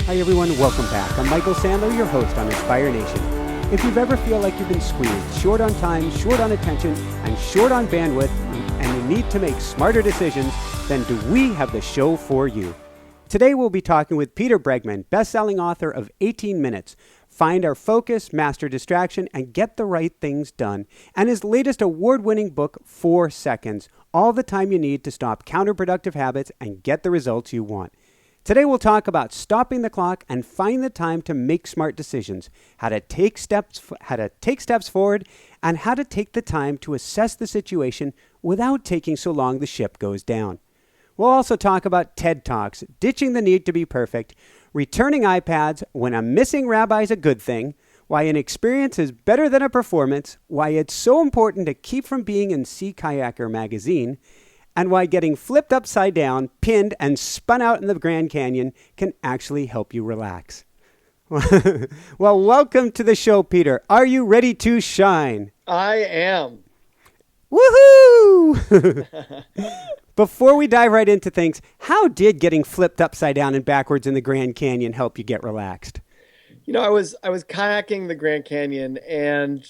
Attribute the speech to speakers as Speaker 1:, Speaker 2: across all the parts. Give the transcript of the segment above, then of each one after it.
Speaker 1: Hi everyone, welcome back. I'm Michael Sandler, your host on Inspire Nation. If you've ever feel like you've been squeezed, short on time, short on attention, and short on bandwidth, and you need to make smarter decisions, then do we have the show for you. Today we'll be talking with Peter Bregman, best-selling author of 18 Minutes, Find Our Focus, Master Distraction, and Get the Right Things Done, and his latest award-winning book, 4 Seconds, all the time you need to stop counterproductive habits and get the results you want. Today we'll talk about stopping the clock and find the time to make smart decisions, how to take steps forward, and how to take the time to assess the situation without taking so long the ship goes down. We'll also talk about TED Talks, ditching the need to be perfect, returning iPads when a missing rabbi is a good thing, why an experience is better than a performance, why it's so important to keep from being in Sea Kayaker magazine, and why getting flipped upside down, pinned, and spun out in the Grand Canyon can actually help you relax. Well, welcome to the show, Peter. Are you ready to shine?
Speaker 2: I am.
Speaker 1: Woohoo! Before we dive right into things, how did getting flipped upside down and backwards in the Grand Canyon help you get relaxed?
Speaker 2: You know, I was kayaking the Grand Canyon and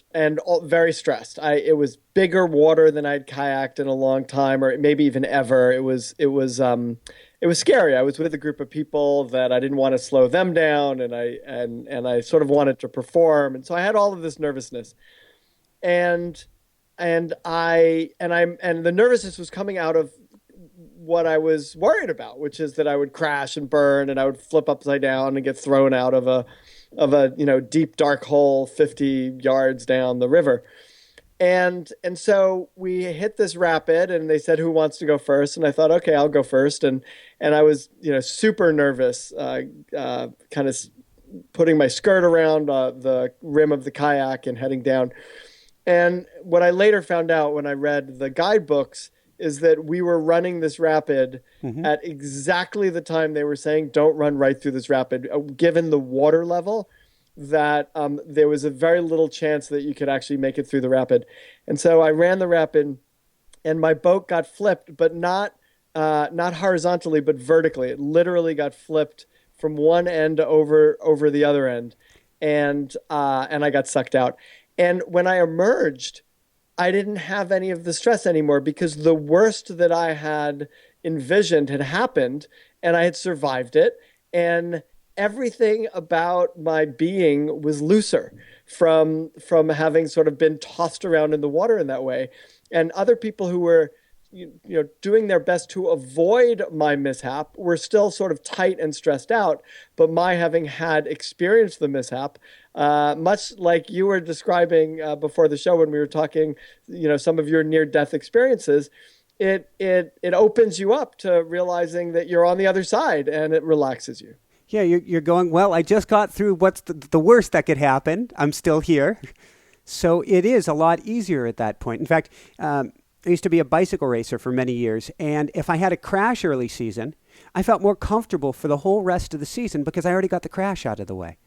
Speaker 2: very stressed. It was bigger water than I'd kayaked in a long time, or maybe even ever. It was scary. I was with a group of people that I didn't want to slow them down, and I sort of wanted to perform, and so I had all of this nervousness, and the nervousness was coming out of what I was worried about, which is that I would crash and burn, and I would flip upside down and get thrown out of a deep dark hole 50 yards down the river. And so we hit this rapid, and they said, who wants to go first? And I thought, okay, I'll go first. And I was, super nervous, kind of putting my skirt around the rim of the kayak and heading down. And what I later found out when I read the guidebooks is that we were running this rapid at exactly the time they were saying, don't run right through this rapid, given the water level, that there was a very little chance that you could actually make it through the rapid. And so I ran the rapid, and my boat got flipped, but not horizontally, but vertically. It literally got flipped from one end over the other end, and I got sucked out. And when I emerged, I didn't have any of the stress anymore because the worst that I had envisioned had happened, and I had survived it. And everything about my being was looser from having sort of been tossed around in the water in that way. And other people who were doing their best to avoid my mishap were still sort of tight and stressed out. But my having had experienced the mishap, much like you were describing before the show when we were talking, some of your near-death experiences, it opens you up to realizing that you're on the other side, and it relaxes you.
Speaker 1: Yeah, you're going, well, I just got through what's the worst that could happen. I'm still here. So it is a lot easier at that point. In fact, I used to be a bicycle racer for many years, and if I had a crash early season, I felt more comfortable for the whole rest of the season because I already got the crash out of the way.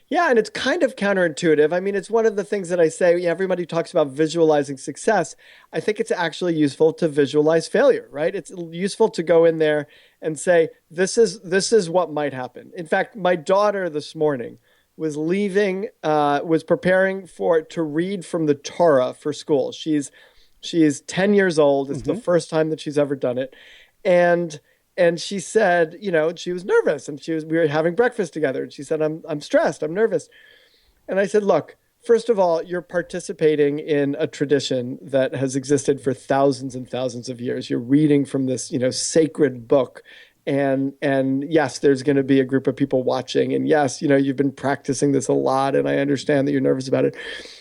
Speaker 2: Yeah, and it's kind of counterintuitive. I mean, it's one of the things that I say, everybody talks about visualizing success. I think it's actually useful to visualize failure, right? It's useful to go in there and say, this is what might happen. In fact, my daughter this morning was preparing to read from the Torah for school. She's 10 years old. It's the first time that she's ever done it. And she said, she was nervous, and we were having breakfast together, and she said, I'm stressed, I'm nervous. And I said, look, first of all, you're participating in a tradition that has existed for thousands and thousands of years. You're reading from this, sacred book. And yes, there's going to be a group of people watching. And yes, you've been practicing this a lot, and I understand that you're nervous about it.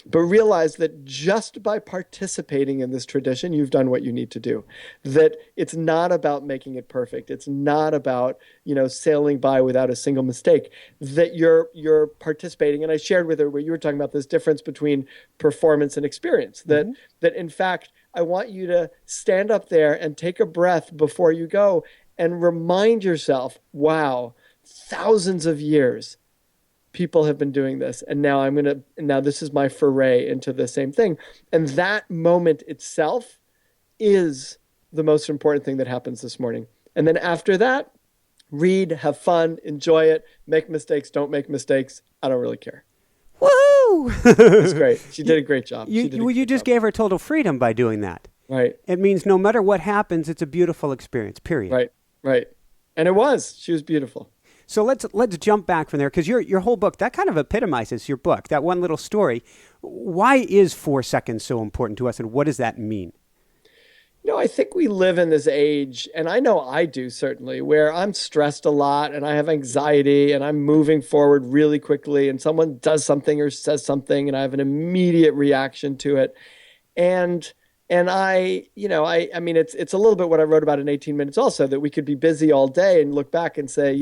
Speaker 2: But realize that just by participating in this tradition, you've done what you need to do. That it's not about making it perfect. It's not about, sailing by without a single mistake. That you're participating. And I shared with her what you were talking about, this difference between performance and experience. That in fact, I want you to stand up there and take a breath before you go and remind yourself, wow, thousands of years people have been doing this. And now this is my foray into the same thing. And that moment itself is the most important thing that happens this morning. And then after that, Read, have fun, enjoy it, make mistakes, don't make mistakes. I don't really care. It was
Speaker 1: Woohoo!
Speaker 2: great. She did a great job. She did a
Speaker 1: You
Speaker 2: great
Speaker 1: just
Speaker 2: job.
Speaker 1: gave her total freedom by doing that.
Speaker 2: Right,
Speaker 1: It means no matter what happens, it's a beautiful experience, period.
Speaker 2: right, right. And it was. She was beautiful.
Speaker 1: So let's jump back from there, because your whole book, that kind of epitomizes your book, that one little story. Why is 4 seconds so important to us, and what does that mean?
Speaker 2: I think we live in this age, and I know I do certainly, where I'm stressed a lot and I have anxiety and I'm moving forward really quickly and someone does something or says something and I have an immediate reaction to it. And I mean, it's a little bit what I wrote about in 18 minutes also, that we could be busy all day and look back and say,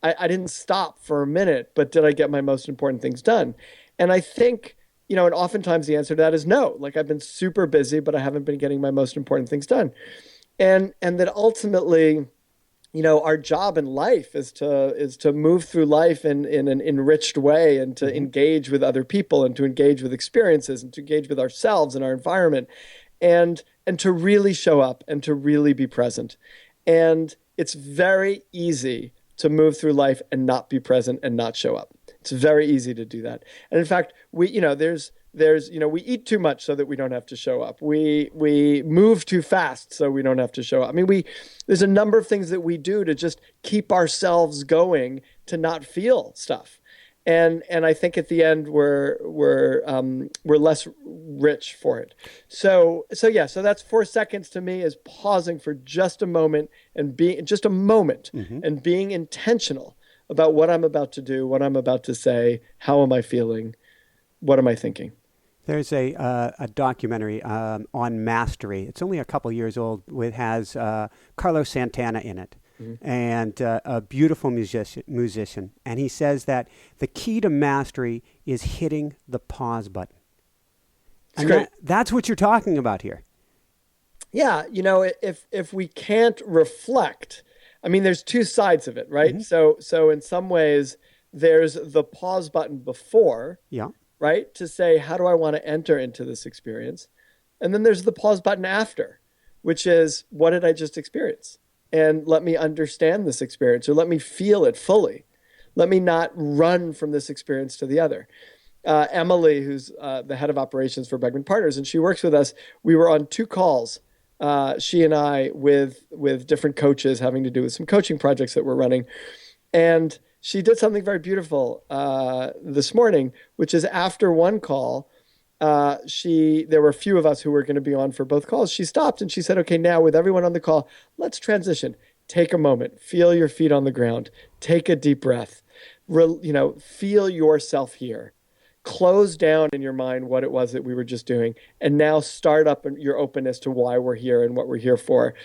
Speaker 2: I didn't stop for a minute, but did I get my most important things done? And I think, and oftentimes the answer to that is no. Like, I've been super busy, but I haven't been getting my most important things done. And that ultimately, our job in life is to move through life in an enriched way, and to engage with other people, and to engage with experiences, and to engage with ourselves and our environment, and to really show up and to really be present. And it's very easy to move through life and not be present and not show up. It's very easy to do that. And in fact, we we eat too much so that we don't have to show up. We move too fast so we don't have to show up. I mean, there's a number of things that we do to just keep ourselves going, to not feel stuff. And I think at the end we're less rich for it. So that's 4 seconds to me, is pausing for just a moment and being just a moment and being intentional about what I'm about to do, what I'm about to say, how am I feeling, what am I thinking.
Speaker 1: There's a documentary on mastery. It's only a couple years old. It has Carlos Santana in it, and a beautiful musician. And he says that the key to mastery is hitting the pause button. And that's what you're talking about here.
Speaker 2: Yeah, if we can't reflect, I mean, there's two sides of it, right? So in some ways, there's the pause button before.
Speaker 1: Yeah.
Speaker 2: Right? To say, how do I want to enter into this experience? And then there's the pause button after, which is, what did I just experience? And let me understand this experience, or let me feel it fully. Let me not run from this experience to the other. Emily, who's the head of operations for Bregman Partners, and she works with us, we were on 2 calls, she and I, with different coaches having to do with some coaching projects that we're running. And she did something very beautiful this morning, which is, after one call, there were a few of us who were going to be on for both calls. She stopped and she said, okay, now with everyone on the call, let's transition. Take a moment, feel your feet on the ground, take a deep breath, feel yourself here. Close down in your mind what it was that we were just doing, and now start up your openness to why we're here and what we're here for.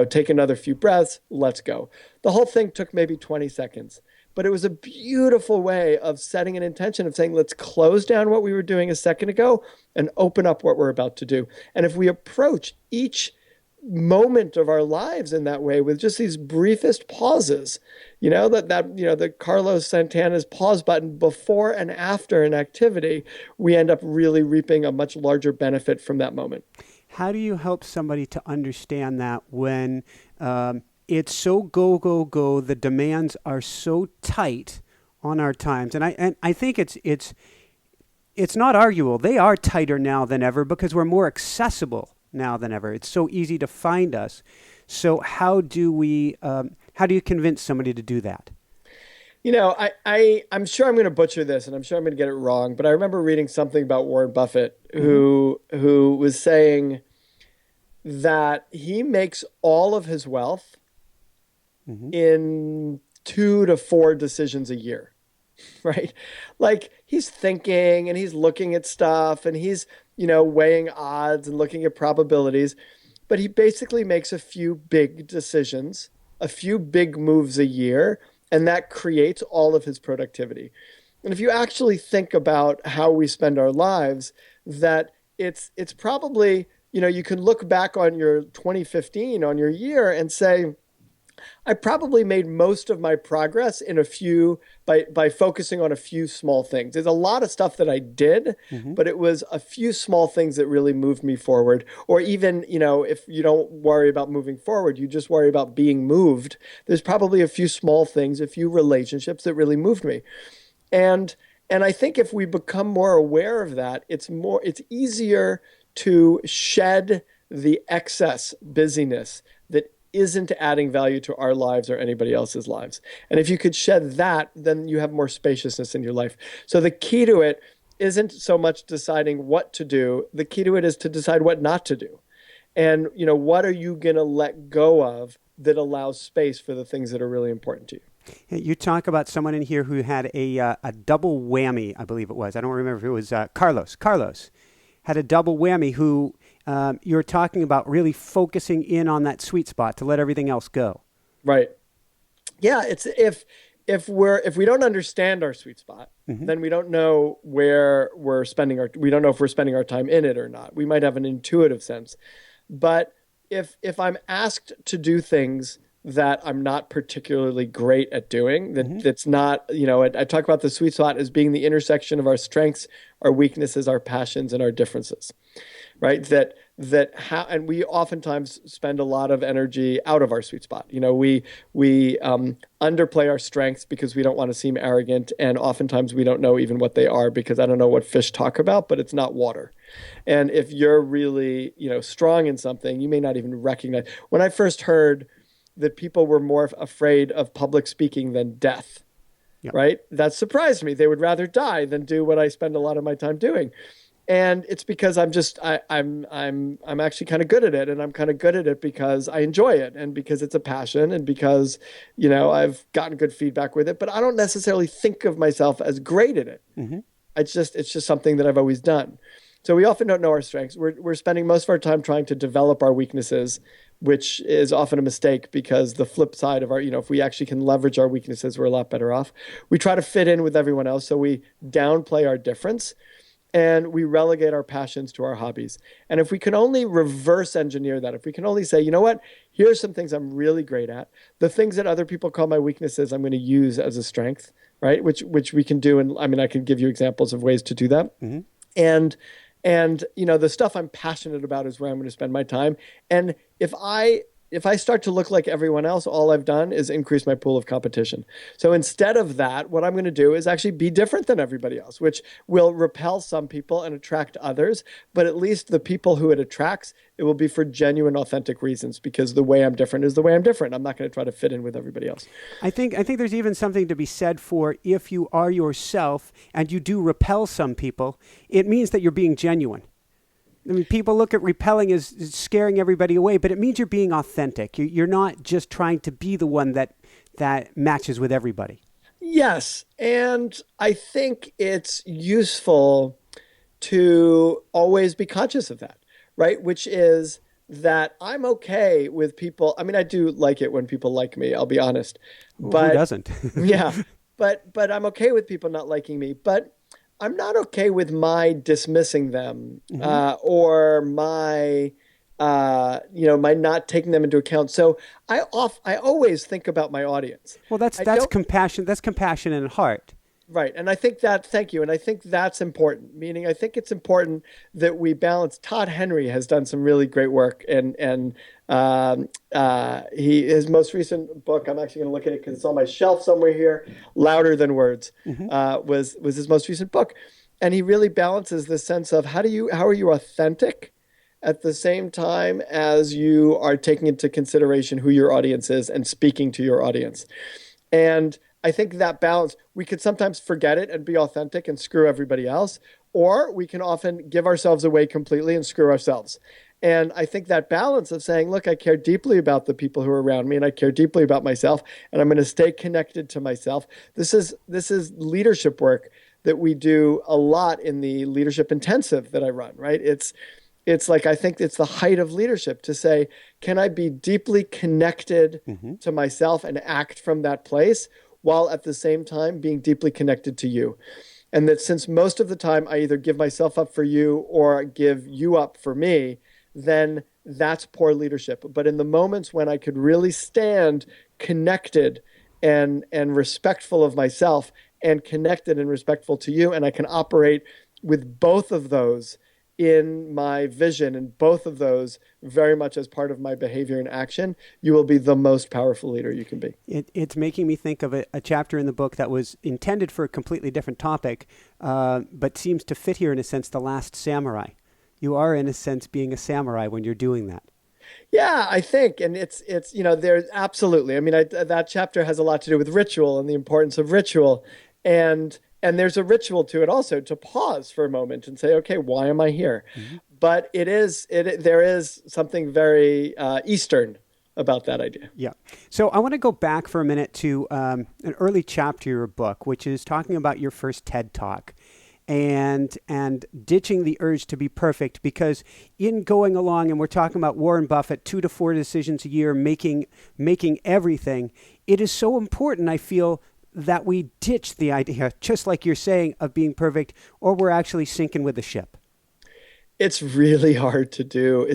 Speaker 2: Take another few breaths, let's go. The whole thing took maybe 20 seconds. But it was a beautiful way of setting an intention of saying, let's close down what we were doing a second ago and open up what we're about to do. And if we approach each moment of our lives in that way, with just these briefest pauses, the Carlos Santana's pause button before and after an activity, we end up really reaping a much larger benefit from that moment.
Speaker 1: How do you help somebody to understand that when it's so go, go, go, the demands are so tight on our times? And I think it's not arguable. They are tighter now than ever, because we're more accessible now than ever. It's so easy to find us. So how do you convince somebody to do that?
Speaker 2: I'm sure I'm going to butcher this, and I'm sure I'm going to get it wrong, but I remember reading something about Warren Buffett, who was saying that he makes all of his wealth in 2 to 4 decisions a year, right? Like, he's thinking and he's looking at stuff and he's, weighing odds and looking at probabilities, but he basically makes a few big decisions, a few big moves a year, and that creates all of his productivity. And if you actually think about how we spend our lives, that it's probably, you can look back on your 2015, on your year, and say, I probably made most of my progress in a few by focusing on a few small things. There's a lot of stuff that I did, but it was a few small things that really moved me forward. Or even, if you don't worry about moving forward, you just worry about being moved. There's probably a few small things, a few relationships that really moved me. And I think if we become more aware of that, it's easier to shed the excess busyness that isn't adding value to our lives or anybody else's lives. And if you could shed that, then you have more spaciousness in your life. So the key to it isn't so much deciding what to do. The key to it is to decide what not to do. And, what are you going to let go of that allows space for the things that are really important to you?
Speaker 1: You talk about someone in here who had a double whammy, I believe it was. I don't remember if it was Carlos. Carlos had a double whammy who you're talking about really focusing in on that sweet spot to let everything else go.
Speaker 2: Right. Yeah. It's if we don't understand our sweet spot, then we don't know where we don't know if we're spending our time in it or not. We might have an intuitive sense, but if I'm asked to do things that I'm not particularly great at doing, that's not, I talk about the sweet spot as being the intersection of our strengths, our weaknesses, our passions, and our differences, right? And we oftentimes spend a lot of energy out of our sweet spot. We underplay our strengths because we don't want to seem arrogant, and oftentimes we don't know even what they are, because I don't know what fish talk about, but it's not water. And if you're really, strong in something, you may not even recognize. When I first heard that people were more afraid of public speaking than death, right? That surprised me. They would rather die than do what I spend a lot of my time doing. And it's because I'm actually kind of good at it, and I'm kind of good at it because I enjoy it, and because it's a passion, and because, I've gotten good feedback with it, but I don't necessarily think of myself as great at it. It's just something that I've always done. So we often don't know our strengths. We're spending most of our time trying to develop our weaknesses, which is often a mistake, because the flip side of our, if we actually can leverage our weaknesses, we're a lot better off. We try to fit in with everyone else, so we downplay our difference, and we relegate our passions to our hobbies. And if we can only reverse engineer that, if we can only say, you know what, here's some things I'm really great at. The things that other people call my weaknesses, I'm going to use as a strength, right? Which we can do. And I can give you examples of ways to do that. And the stuff I'm passionate about is where I'm going to spend my time. And if I start to look like everyone else, all I've done is increase my pool of competition. So instead of that, what I'm going to do is actually be different than everybody else, which will repel some people and attract others. But at least the people who it attracts, it will be for genuine, authentic reasons, because the way I'm different is the way I'm different. I'm not going to try to fit in with everybody else.
Speaker 1: I think there's even something to be said for, if you are yourself and you do repel some people, it means that you're being genuine. I mean, people look at repelling as scaring everybody away, but it means you're being authentic. You're not just trying to be the one that matches with everybody.
Speaker 2: Yes, and I think it's useful to always be conscious of that, right? Which is that I'm okay with people. I mean, I do like it when people like me, I'll be honest. But,
Speaker 1: who doesn't?
Speaker 2: Yeah, but I'm okay with people not liking me. But I'm not okay with my dismissing them, or my my not taking them into account. So I always think about my audience.
Speaker 1: Well, that's compassion. That's compassion in heart.
Speaker 2: Right. And I think thank you. And I think that's important. Meaning, I think it's important that we balance. Todd Henry has done some really great work, and his most recent book, I'm actually going to look at it because it's on my shelf somewhere here, Louder Than Words, was his most recent book. And he really balances the sense of how are you authentic at the same time as you are taking into consideration who your audience is and speaking to your audience. And I think that balance, we could sometimes forget it and be authentic and screw everybody else, or we can often give ourselves away completely and screw ourselves. And I think that balance of saying, look, I care deeply about the people who are around me, and I care deeply about myself, and I'm going to stay connected to myself. This is leadership work that we do a lot in the leadership intensive that I run, right? It's like, I think it's the height of leadership to say, can I be deeply connected to myself and act from that place, while at the same time being deeply connected to you? And that since most of the time I either give myself up for you or give you up for me, then that's poor leadership. But in the moments when I could really stand connected and respectful of myself and connected and respectful to you, and I can operate with both of those in my vision and both of those very much as part of my behavior and action, you will be the most powerful leader you can be.
Speaker 1: It's making me think of a chapter in the book that was intended for a completely different topic, but seems to fit here in a sense, The Last Samurai. You are, in a sense, being a samurai when you're doing that.
Speaker 2: Yeah, I think, and it's there's absolutely. I mean, that chapter has a lot to do with ritual and the importance of ritual, and there's a ritual to it also, to pause for a moment and say, okay, why am I here? Mm-hmm. But there is something very Eastern about that idea.
Speaker 1: Yeah. So I want to go back for a minute to an early chapter of your book, which is talking about your first TED Talk. And ditching the urge to be perfect, because in going along, and we're talking about Warren Buffett, 2 to 4 decisions a year, making everything, it is so important, I feel, that we ditch the idea, just like you're saying, of being perfect, or we're actually sinking with the ship.
Speaker 2: It's really hard to do.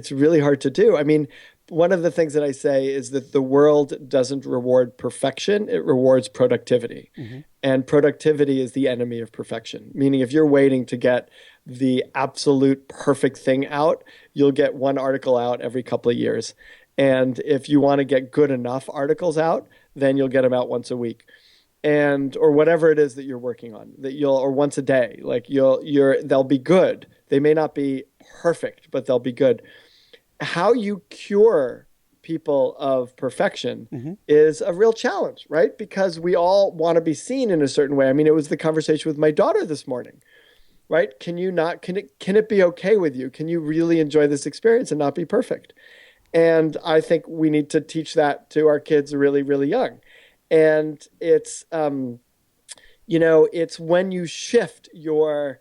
Speaker 2: I mean, one of the things that I say is that the world doesn't reward perfection, it rewards productivity. Mm-hmm. And productivity is the enemy of perfection. Meaning if you're waiting to get the absolute perfect thing out, you'll get one article out every couple of years. And if you want to get good enough articles out, then you'll get them out once a week. Or whatever it is that you're working on, or once a day, they'll be good. They may not be perfect, but they'll be good. How you cure people of perfection mm-hmm. is a real challenge, right? Because we all want to be seen in a certain way. I mean, it was the conversation with my daughter this morning, right? Can it be okay with you? Can you really enjoy this experience and not be perfect? And I think we need to teach that to our kids really, really young. And it's, it's when you shift your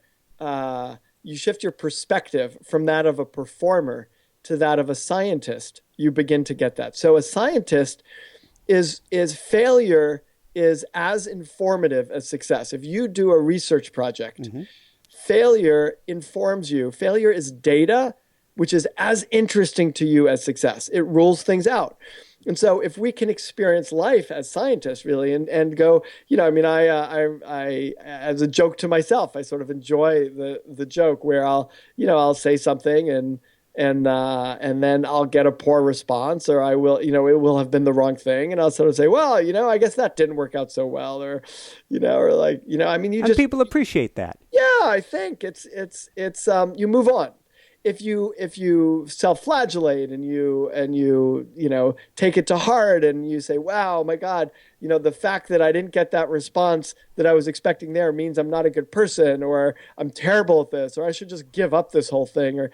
Speaker 2: perspective from that of a performer to that of a scientist, you begin to get that. So a scientist is failure is as informative as success. If you do a research project, mm-hmm. failure informs you. Failure is data, which is as interesting to you as success. It rules things out. And so if we can experience life as scientists really and go, I as a joke to myself, I sort of enjoy the joke where I'll say something and then I'll get a poor response, or I will, it will have been the wrong thing. And I'll sort of say, well, I guess that didn't work out so well, or
Speaker 1: people appreciate that.
Speaker 2: Yeah, I think it's you move on. If you self-flagellate and you take it to heart and you say, wow, my God, the fact that I didn't get that response that I was expecting there means I'm not a good person, or I'm terrible at this, or I should just give up this whole thing, or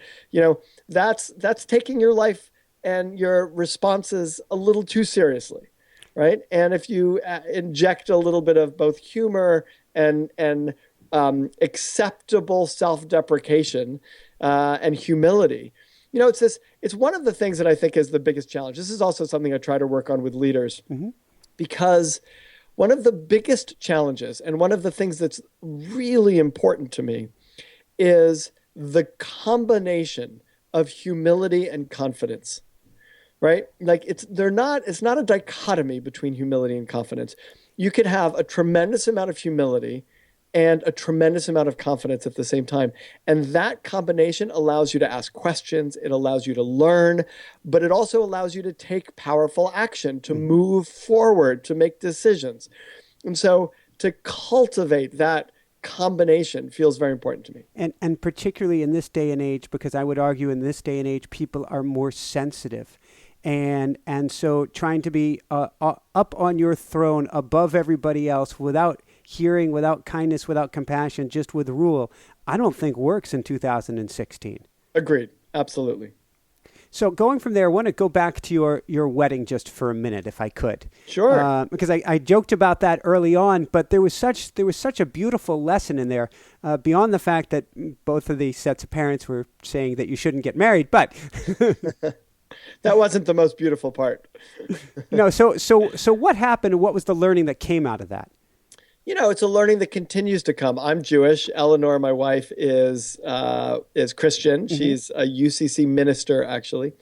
Speaker 2: that's taking your life and your responses a little too seriously, right? And if you inject a little bit of both humor and acceptable self-deprecation and humility. It's one of the things that I think is the biggest challenge. This is also something I try to work on with leaders, mm-hmm. because one of the biggest challenges and one of the things that's really important to me is the combination of humility and confidence, right? Like it's not a dichotomy between humility and confidence. You could have a tremendous amount of humility and a tremendous amount of confidence at the same time. And that combination allows you to ask questions, it allows you to learn, but it also allows you to take powerful action, to move forward, to make decisions. And so to cultivate that combination feels very important to me.
Speaker 1: And particularly in this day and age, because I would argue in this day and age, people are more sensitive. And so trying to be up on your throne above everybody else without hearing, without kindness, without compassion, just with rule, I don't think works in 2016.
Speaker 2: Agreed. Absolutely.
Speaker 1: So going from there, I want to go back to your wedding just for a minute, if I could.
Speaker 2: Sure.
Speaker 1: Because I joked about that early on, but there was such a beautiful lesson in there, beyond the fact that both of the sets of parents were saying that you shouldn't get married, but...
Speaker 2: That wasn't the most beautiful part.
Speaker 1: No. So what happened? What was the learning that came out of that?
Speaker 2: It's a learning that continues to come. I'm Jewish. Eleanor, my wife, is Christian. Mm-hmm. She's a UCC minister, actually.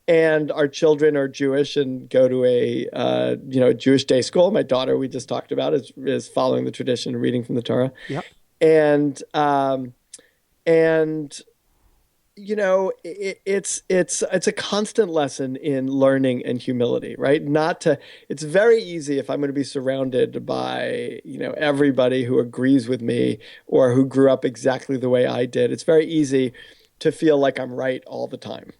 Speaker 2: and our children are Jewish and go to a Jewish day school. My daughter, we just talked about, is following the tradition of reading from the Torah,
Speaker 1: Yep.
Speaker 2: and and it's a constant lesson in learning and humility, right? Not to. It's very easy if I'm going to be surrounded by everybody who agrees with me or who grew up exactly the way I did. It's very easy to feel like I'm right all the time,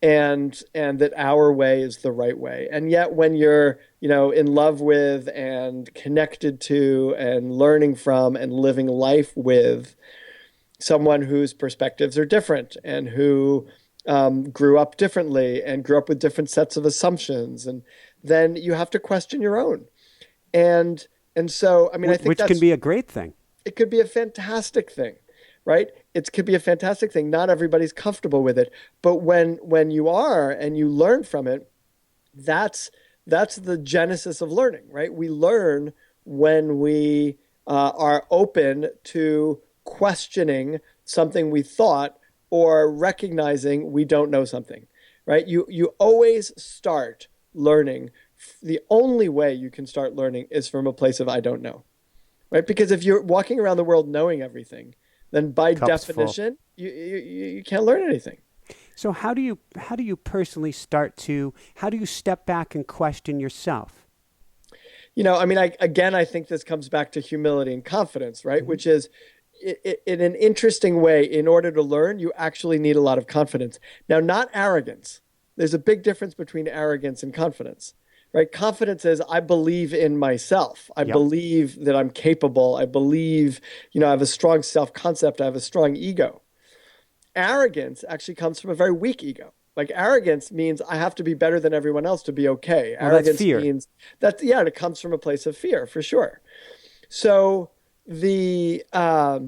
Speaker 2: and that our way is the right way. And yet, when you're in love with and connected to and learning from and living life with someone whose perspectives are different and who grew up differently and grew up with different sets of assumptions, and then you have to question your own. And and so, I mean, I think
Speaker 1: Which can
Speaker 2: that's
Speaker 1: be a great thing.
Speaker 2: it could be a fantastic thing, right? It could be a fantastic thing. Not everybody's comfortable with it, but when you are and you learn from it, that's that's the genesis of learning, right? We learn when we are open to questioning something we thought or recognizing we don't know something, right? You always start learning. The only way you can start learning is from a place of I don't know, right? Because if you're walking around the world knowing everything, then by
Speaker 1: Cups full.
Speaker 2: definition, you can't learn anything.
Speaker 1: So how do you personally how do you step back and question yourself?
Speaker 2: I mean, I think this comes back to humility and confidence, right?
Speaker 1: Hmm.
Speaker 2: Which is, in an interesting way, in order to learn, you actually need a lot of confidence. Now, not arrogance. There's a big difference between arrogance and confidence, right? Confidence is I believe in myself. I
Speaker 1: Yep.
Speaker 2: believe that I'm capable. I believe, I have a strong self-concept. I have a strong ego. Arrogance actually comes from a very weak ego. Like arrogance means I have to be better than everyone else to be okay.
Speaker 1: Well, that's
Speaker 2: Arrogance
Speaker 1: fear.
Speaker 2: means that, yeah, it comes from a place of fear for sure. So the how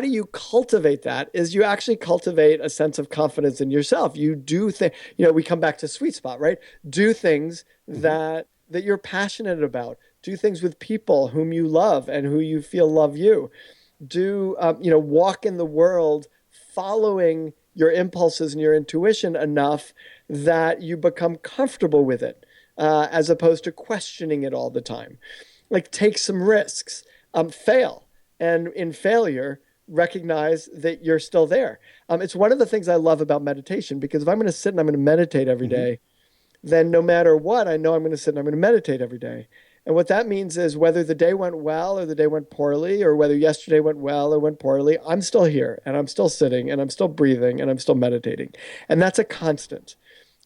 Speaker 2: do you cultivate that is you actually cultivate a sense of confidence in yourself. You do think, we come back to sweet spot, right? Do things
Speaker 1: Hmm.
Speaker 2: that you're passionate about. Do things with people whom you love and who you feel love you. Do walk in the world following your impulses and your intuition enough that you become comfortable with it, as opposed to questioning it all the time. Like take some risks, fail, and in failure, recognize that you're still there. It's one of the things I love about meditation, because if I'm going to sit and I'm going to meditate every
Speaker 1: Hmm.
Speaker 2: day, then no matter what, I know I'm going to sit and I'm going to meditate every day. And what that means is whether the day went well or the day went poorly, or whether yesterday went well or went poorly, I'm still here and I'm still sitting and I'm still breathing and I'm still meditating. And that's a constant.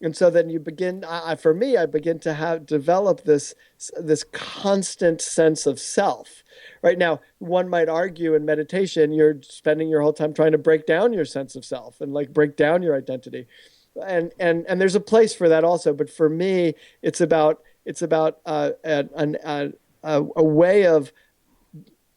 Speaker 2: And so then you begin, for me, I begin to develop this constant sense of self. Right now, one might argue in meditation, you're spending your whole time trying to break down your sense of self and like break down your identity, and there's a place for that also. But for me, it's about a way of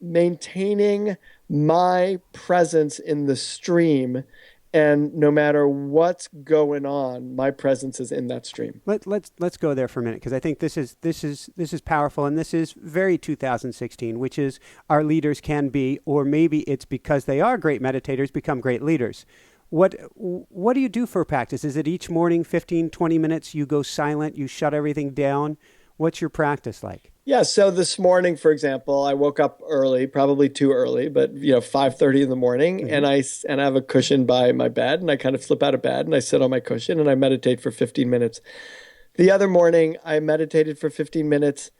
Speaker 2: maintaining my presence in the stream, and no matter what's going on, my presence is in that stream.
Speaker 1: Let's go there for a minute, because I think this is powerful, and this is very 2016, which is our leaders can be, or maybe it's because they are great meditators, become great leaders. What do you do for practice? Is it each morning 15, 20 minutes you go silent, you shut everything down? What's your practice like?
Speaker 2: Yeah, so this morning, for example, I woke up early, probably too early, but 5:30 in the morning,
Speaker 1: Hmm.
Speaker 2: and I have a cushion by my bed, and I kind of slip out of bed and I sit on my cushion and I meditate for 15 minutes. The other morning, I meditated for 15 minutes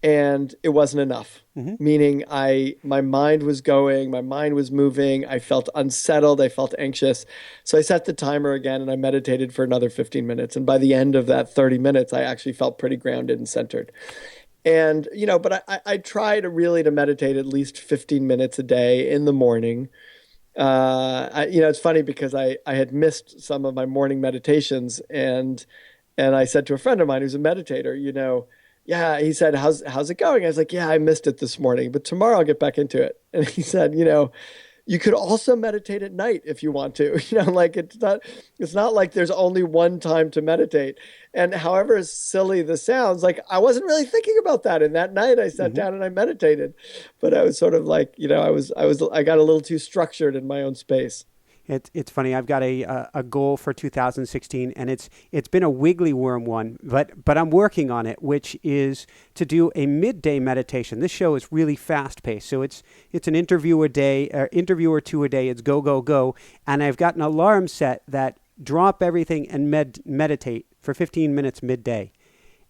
Speaker 2: and it wasn't enough.
Speaker 1: Hmm.
Speaker 2: Meaning my mind was going, my mind was moving, I felt unsettled, I felt anxious. So I set the timer again and I meditated for another 15 minutes. And by the end of that 30 minutes, I actually felt pretty grounded and centered. And but I try to meditate at least 15 minutes a day in the morning. It's funny because I had missed some of my morning meditations, and I said to a friend of mine who's a meditator, yeah, he said, how's it going? I was like, yeah, I missed it this morning, but tomorrow I'll get back into it. And he said, you could also meditate at night if you want to. Like it's not like there's only one time to meditate. And however silly this sounds, like I wasn't really thinking about that. And that night I sat
Speaker 1: Hmm.
Speaker 2: down and I meditated. But I was sort of like, I got a little too structured in my own space.
Speaker 1: It's funny. I've got a goal for 2016, and it's been a wiggly worm one, but I'm working on it, which is to do a midday meditation. This show is really fast paced, so it's an interview a day, interview or two a day. It's go go go, and I've got an alarm set that drop everything and meditate for 15 minutes midday,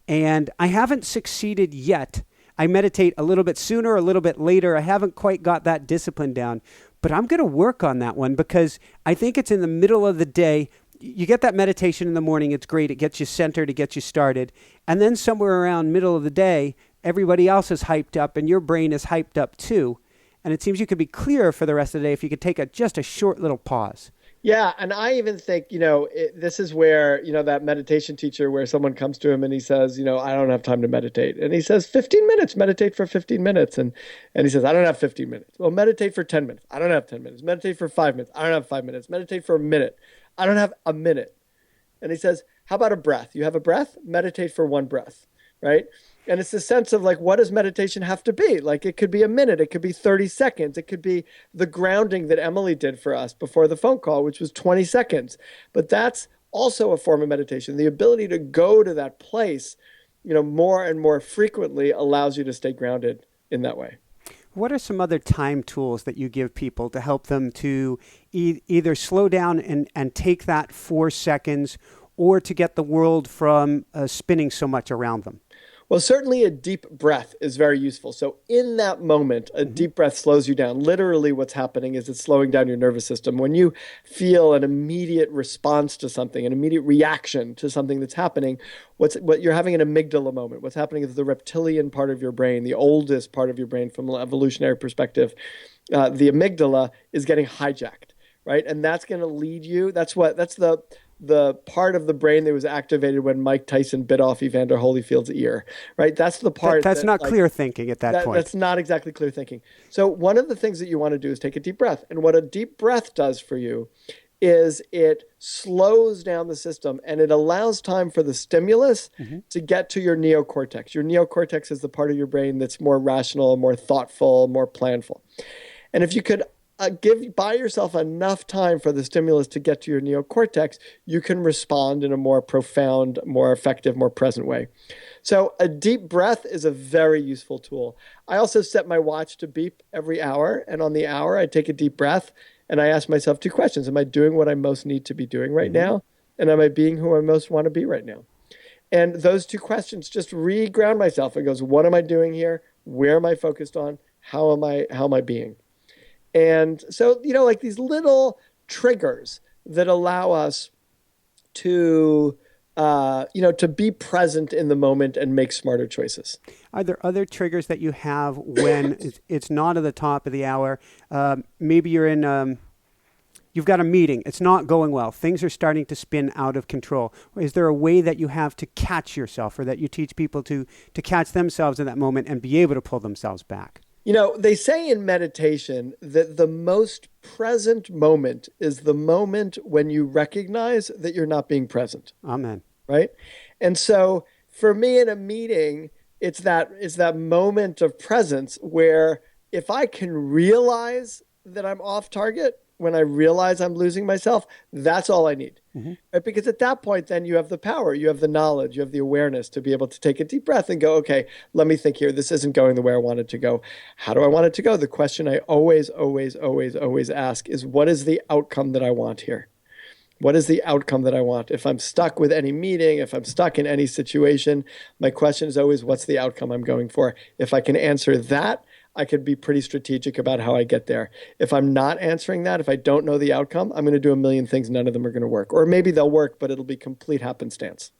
Speaker 1: and I haven't succeeded yet. I meditate a little bit sooner, a little bit later. I haven't quite got that discipline down. But I'm going to work on that one because I think it's in the middle of the day. You get that meditation in the morning. It's great. It gets you centered. It gets you started. And then somewhere around middle of the day, everybody else is hyped up and your brain is hyped up too. And it seems you could be clearer for the rest of the day if you could take just a short little pause.
Speaker 2: Yeah, and I even think, this is where, that meditation teacher where someone comes to him and he says, I don't have time to meditate. And he says, 15 minutes, meditate for 15 minutes. And he says, I don't have 15 minutes. Well, meditate for 10 minutes. I don't have 10 minutes. Meditate for 5 minutes. I don't have 5 minutes. Meditate for a minute. I don't have a minute. And he says, how about a breath? You have a breath? Meditate for one breath, right? And it's the sense of like, what does meditation have to be? Like, it could be a minute. It could be 30 seconds. It could be the grounding that Emily did for us before the phone call, which was 20 seconds. But that's also a form of meditation. The ability to go to that place, more and more frequently allows you to stay grounded in that way.
Speaker 1: What are some other time tools that you give people to help them to either slow down and take that 4 seconds or to get the world from spinning so much around them?
Speaker 2: Well, certainly a deep breath is very useful. So in that moment, a deep breath slows you down. Literally what's happening is it's slowing down your nervous system. When you feel an immediate response to something, an immediate reaction to something that's happening, what you're having an amygdala moment. What's happening is the reptilian part of your brain, the oldest part of your brain from an evolutionary perspective. The amygdala is getting hijacked, right? And that's going to lead you. That's the part of the brain that was activated when Mike Tyson bit off Evander Holyfield's ear, right? That's the part
Speaker 1: that's not clear thinking at that point.
Speaker 2: That's not exactly clear thinking. So one of the things that you want to do is take a deep breath. And what a deep breath does for you is it slows down the system and it allows time for the stimulus to get to your neocortex. Your neocortex is the part of your brain that's more rational, more thoughtful, more planful. And if you could buy yourself enough time for the stimulus to get to your neocortex, you can respond in a more profound, more effective, more present way. So a deep breath is a very useful tool. I also set my watch to beep every hour, and on the hour, I take a deep breath, and I ask myself 2 questions. Am I doing what I most need to be doing right now? And am I being who I most want to be right now? And those 2 questions just re-ground myself. It goes, what am I doing here? Where am I focused on? How am I being? And so, like these little triggers that allow us to, to be present in the moment and make smarter choices.
Speaker 1: Are there other triggers that you have when it's not at the top of the hour? Maybe you're in, you've got a meeting. It's not going well. Things are starting to spin out of control. Is there a way that you have to catch yourself or that you teach people to catch themselves in that moment and be able to pull themselves back?
Speaker 2: They say in meditation that the most present moment is the moment when you recognize that you're not being present.
Speaker 1: Amen.
Speaker 2: Right? And so for me in a meeting, it's that moment of presence where if I can realize that I'm off target, when I realize I'm losing myself, that's all I need. Right? Because at that point, then you have the power, you have the knowledge, you have the awareness to be able to take a deep breath and go, okay, let me think here. This isn't going the way I want it to go. How do I want it to go? The question I always ask is, what is the outcome that I want here? What is the outcome that I want? If I'm stuck with any meeting, if I'm stuck in any situation, my question is always, what's the outcome I'm going for? If I can answer that, I could be pretty strategic about how I get there. If I'm not answering that, if I don't know the outcome, I'm going to do a million things. None of them are going to work. Or maybe they'll work, but it'll be complete happenstance.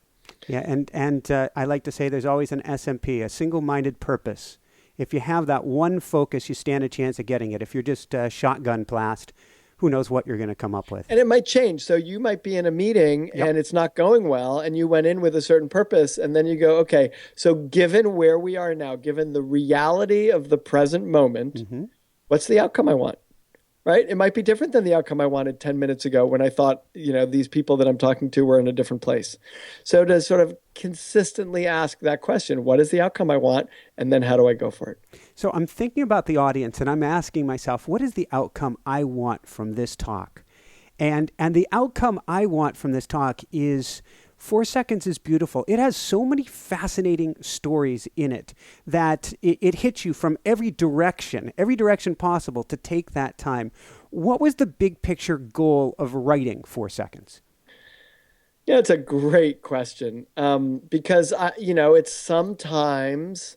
Speaker 1: Yeah, and I like to say there's always an SMP, a single-minded purpose. If you have that one focus, you stand a chance of getting it. If you're just shotgun blast, who knows what you're going to come up with.
Speaker 2: And it might change. So you might be in a meeting and it's not going well and you went in with a certain purpose and then you go, okay, so given where we are now, given the reality of the present moment, what's the outcome I want? Right? It might be different than the outcome I wanted 10 minutes ago when I thought, these people that I'm talking to were in a different place. So to sort of consistently ask that question, what is the outcome I want? And then how do I go for it?
Speaker 1: So I'm thinking about the audience and I'm asking myself, what is the outcome I want from this talk? And the outcome I want from this talk is 4 seconds is beautiful. It has so many fascinating stories in it that it hits you from every direction possible to take that time. What was the big picture goal of writing 4 seconds?
Speaker 2: Yeah, it's a great question. Because it's sometimes,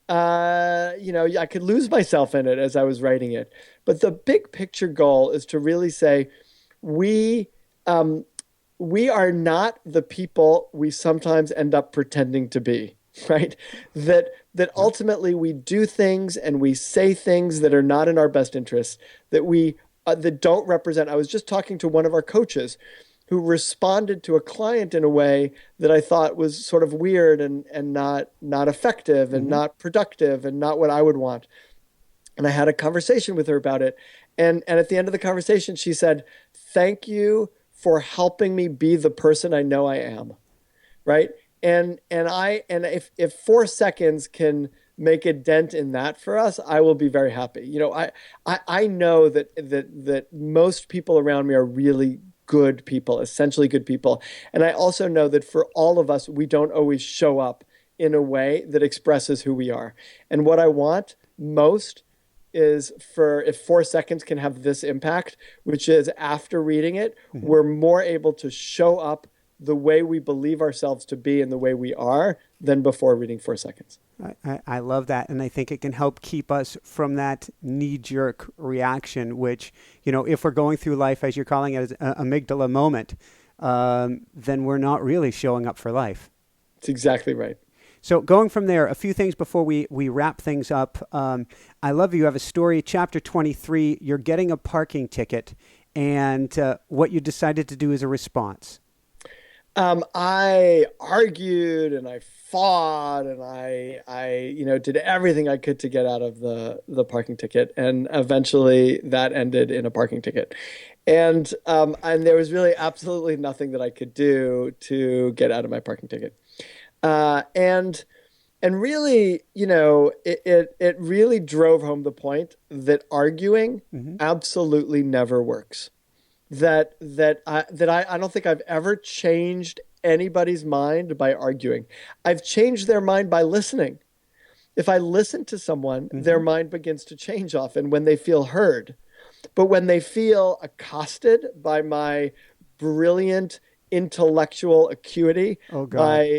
Speaker 2: I could lose myself in it as I was writing it. But the big picture goal is to really say, we, um, we are not the people we sometimes end up pretending to be, right? That ultimately we do things and we say things that are not in our best interest, that don't represent. I was just talking to one of our coaches who responded to a client in a way that I thought was sort of weird and not effective and
Speaker 1: Mm-hmm.
Speaker 2: not productive and not what I would want. And I had a conversation with her about it. And at the end of the conversation, she said, "Thank you for helping me be the person I know I am." Right. And if 4 seconds can make a dent in that for us, I will be very happy. I know that most people around me are really good people, essentially good people. And I also know that for all of us, we don't always show up in a way that expresses who we are. And what I want most is for if 4 seconds can have this impact, which is after reading it,
Speaker 1: Mm-hmm.
Speaker 2: we're more able to show up the way we believe ourselves to be and the way we are than before reading 4 seconds.
Speaker 1: I love that. And I think it can help keep us from that knee jerk reaction, which, if we're going through life, as you're calling it, as a amygdala moment, then we're not really showing up for life.
Speaker 2: It's exactly right.
Speaker 1: So going from there, a few things before we wrap things up. I love you have a story, chapter 23, you're getting a parking ticket, and what you decided to do as a response.
Speaker 2: I argued and I fought and I did everything I could to get out of the parking ticket, and eventually that ended in a parking ticket, and there was really absolutely nothing that I could do to get out of my parking ticket, and really, it really drove home the point that arguing
Speaker 1: Mm-hmm.
Speaker 2: absolutely never works. That I don't think I've ever changed anybody's mind by arguing. I've changed their mind by listening. If I listen to someone, their
Speaker 1: Mm-hmm.
Speaker 2: mind begins to change often when they feel heard. But when they feel accosted by my brilliant intellectual acuity,
Speaker 1: Oh, God.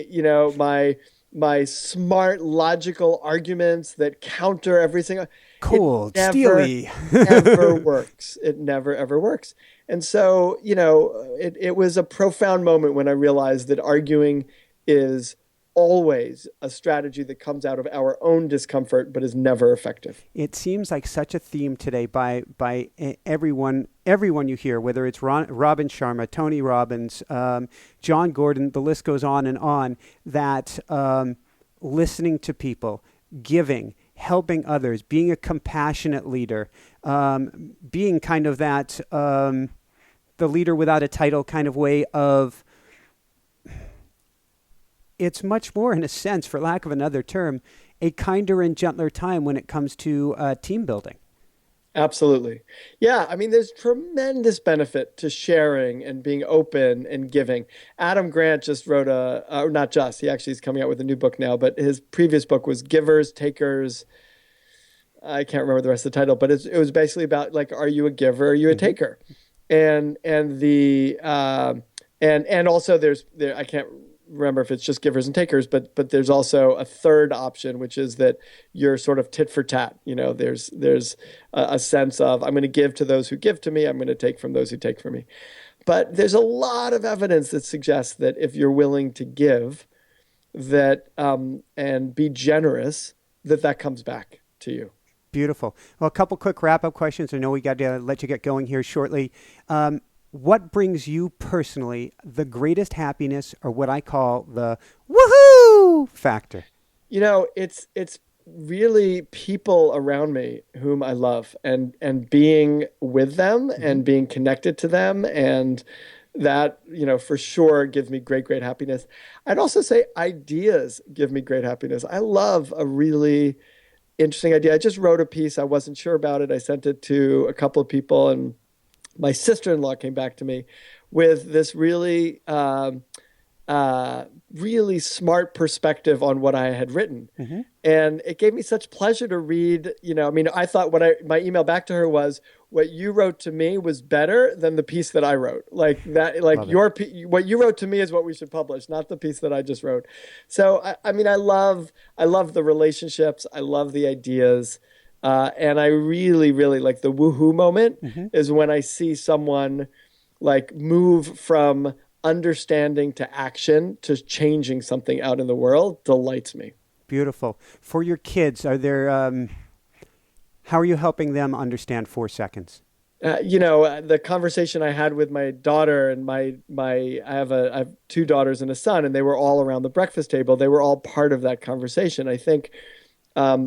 Speaker 2: my smart logical arguments that counter everything, it
Speaker 1: Cold,
Speaker 2: never
Speaker 1: steely.
Speaker 2: ever works. It never ever works. And so, it was a profound moment when I realized that arguing is always a strategy that comes out of our own discomfort, but is never effective.
Speaker 1: It seems like such a theme today by everyone you hear, whether it's Robin Sharma, Tony Robbins, John Gordon, the list goes on, that listening to people, giving, helping others, being a compassionate leader, being kind of that the leader without a title kind of way of. It's much more, in a sense, for lack of another term, a kinder and gentler time when it comes to team building.
Speaker 2: Absolutely. Yeah. I mean, there's tremendous benefit to sharing and being open and giving. Adam Grant just wrote or not just, he actually is coming out with a new book now, but his previous book was Givers, Takers. I can't remember the rest of the title, but it was basically about like, are you a giver? Or are you a
Speaker 1: Mm-hmm.
Speaker 2: taker? And the, and also I can't remember if it's just givers and takers, but there's also a third option, which is that you're sort of tit for tat. There's a sense of I'm going to give to those who give to me. I'm going to take from those who take from me. But there's a lot of evidence that suggests that if you're willing to give, that and be generous, that comes back to you.
Speaker 1: Beautiful. Well, a couple quick wrap-up questions. I know we got to let you get going here shortly. What brings you personally the greatest happiness, or what I call the woohoo factor?
Speaker 2: It's really people around me whom I love, and being with them
Speaker 1: Mm-hmm.
Speaker 2: and being connected to them, and that, for sure gives me great, great happiness. I'd also say ideas give me great happiness. I love a really interesting idea. I just wrote a piece. I wasn't sure about it. I sent it to a couple of people, and my sister-in-law came back to me with this really really smart perspective on what I had written.
Speaker 1: Mm-hmm.
Speaker 2: And it gave me such pleasure to read, I thought my email back to her was, what you wrote to me was better than the piece that I wrote. Like that, like what you wrote to me is what we should publish, not the piece that I just wrote. So, I love the relationships. I love the ideas. And I really, really like the woohoo moment is when I see someone like move from understanding to action to changing something out in the world. Delights me.
Speaker 1: Beautiful. For your kids, are there, how are you helping them understand 4 seconds?
Speaker 2: The conversation I had with my daughter and I have 2 daughters and a son, and they were all around the breakfast table. They were all part of that conversation. I think to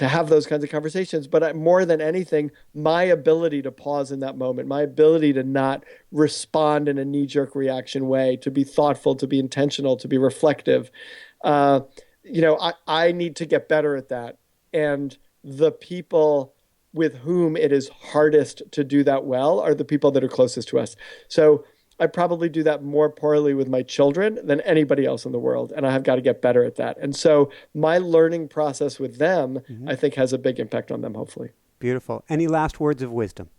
Speaker 2: have those kinds of conversations, but more than anything, my ability to pause in that moment, my ability to not respond in a knee-jerk reaction way, to be thoughtful, to be intentional, to be reflective. I need to get better at that. And the people with whom it is hardest to do that well are the people that are closest to us. So I probably do that more poorly with my children than anybody else in the world. And I have got to get better at that. And so my learning process with them, I think, has a big impact on them, hopefully.
Speaker 1: Beautiful. Any last words of wisdom?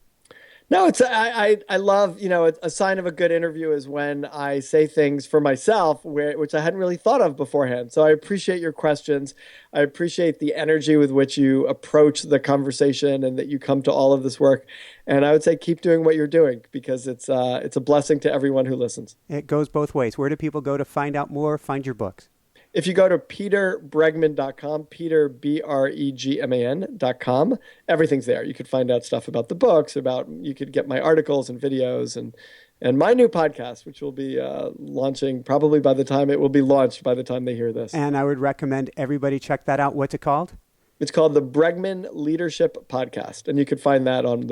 Speaker 2: No, I love, a sign of a good interview is when I say things for myself, which I hadn't really thought of beforehand. So I appreciate your questions. I appreciate the energy with which you approach the conversation and that you come to all of this work. And I would say keep doing what you're doing, because it's a blessing to everyone who listens.
Speaker 1: It goes both ways. Where do people go to find out more, find your books?
Speaker 2: If you go to peterbregman.com, Peter, Bregman.com, everything's there. You could find out stuff about the books, you could get my articles and videos and my new podcast, which will be launching probably by the time it will be launched by the time they hear this.
Speaker 1: And I would recommend everybody check that out. What's it called?
Speaker 2: It's called the Bregman Leadership Podcast, and you can find that on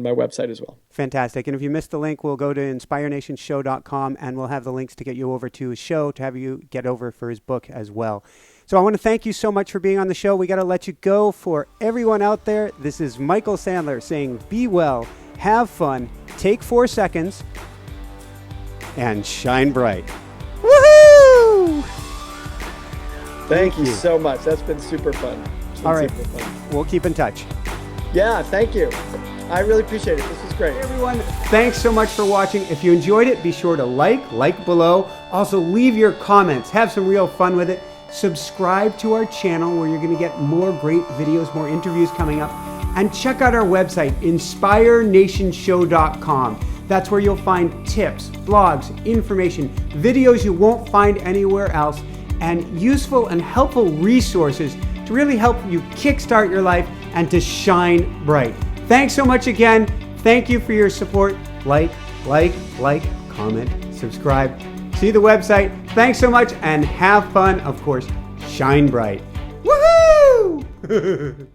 Speaker 2: my website as well.
Speaker 1: Fantastic. And if you missed the link, we'll go to inspirenationshow.com, and we'll have the links to get you over to his show, to have you get over for his book as well. So I want to thank you so much for being on the show. We got to let you go. For everyone out there, this is Michael Sandler saying, be well, have fun, take 4 seconds, and shine bright. Woohoo!
Speaker 2: Thank you so much. That's been super fun.
Speaker 1: All right. We'll keep in touch.
Speaker 2: Yeah, thank you. I really appreciate it. This was great.
Speaker 1: Hey everyone, thanks so much for watching. If you enjoyed it, be sure to like below. Also, leave your comments. Have some real fun with it. Subscribe to our channel where you're going to get more great videos, more interviews coming up. And check out our website, inspirenationshow.com. That's where you'll find tips, blogs, information, videos you won't find anywhere else, and useful and helpful resources to really help you kickstart your life and to shine bright. Thanks so much again. Thank you for your support. Like, comment, subscribe. See the website. Thanks so much and have fun. Of course, shine bright. Woohoo!